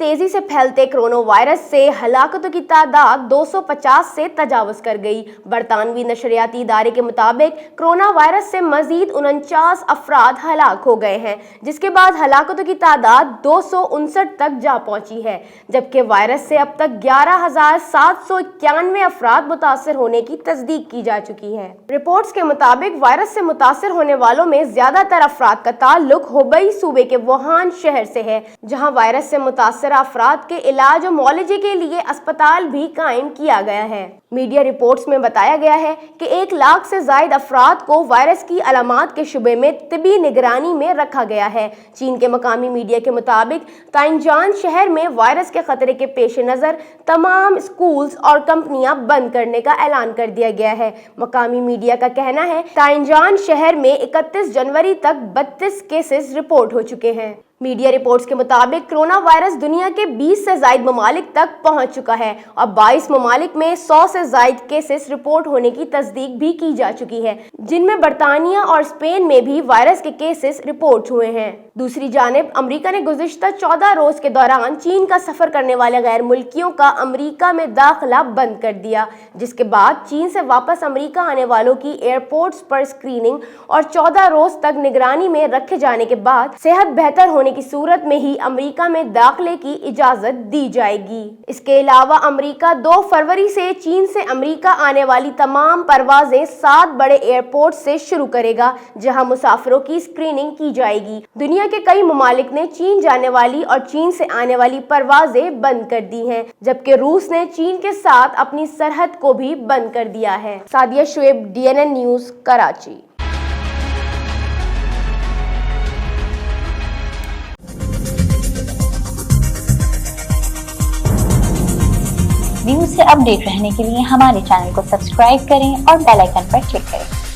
तेजी से फैलते कोरोना वायरस से हलाकतों की तादाद 250 से तजावुज कर गई। बरतानवी नशरियाती इदारे के मुताबिक कोरोना वायरस से मजीद 49 अफराद हलाक हो गए हैं, जिसके बाद हलाकतों की तादाद 259 तक जा पहुंची है, जबकि वायरस से अब तक 11,791 अफराद मुतासर होने की तस्दीक की जा चुकी है। रिपोर्ट्स के मुताबिक वायरस से मुतासर होने वालों में ज्यादातर अफराद का ताल्लुक हुबई सूबे के वुहान शहर से है, जहां वायरस से मुतासर अफराद के इलाज और मुआलजे के लिए अस्पताल भी कायम किया गया है। मीडिया रिपोर्ट्स में बताया गया है कि 1 लाख से जायद अफराद को वायरस की अलामात के शुबे में तिबी निगरानी में रखा गया है। चीन के मकामी मीडिया के मुताबिक ताइंजान शहर में वायरस के खतरे के पेश नज़र तमाम स्कूल्स और कंपनियां बंद करने का ऐलान कर दिया गया है। मकामी मीडिया का कहना है ताइंजान शहर में 31 जनवरी तक 32 केसेस रिपोर्ट हो चुके हैं। मीडिया रिपोर्ट्स के मुताबिक कोरोना वायरस दुनिया के 20 से जायद ममालिक तक पहुंच चुका है और 22 ममालिक में 100 से जायद केसेस रिपोर्ट होने की तस्दीक भी की जा चुकी है, जिनमें बरतानिया और स्पेन में भी वायरस के केसेस रिपोर्ट हुए हैं। दूसरी जानिब अमेरिका ने गुज़िश्ता 14 रोज के दौरान चीन का सफर करने वाले गैर मुल्कियों का अमेरिका में दाखिला बंद कर दिया, जिसके बाद चीन से वापस अमेरिका आने वालों की एयरपोर्ट्स पर स्क्रीनिंग और 14 रोज तक निगरानी में रखे जाने के बाद सेहत बेहतर होने की सूरत में ही अमेरिका में दाखिले की इजाजत दी जाएगी। इसके अलावा अमेरिका 2 फरवरी से चीन से अमेरिका आने वाली तमाम परवाजें 7 बड़े एयरपोर्ट से शुरू करेगा, जहां मुसाफिरों की स्क्रीनिंग की जाएगी। दुनिया के कई ममालिक ने चीन जाने वाली और चीन से आने वाली परवाजें बंद कर दी हैं, जबकि रूस ने चीन के साथ अपनी सरहद को भी बंद कर दिया है। Sadia Shoaib, DNN news, Karachi. News से अपडेट रहने के लिए हमारे चैनल को सब्सक्राइब करें और बेल आइकन पर क्लिक करें।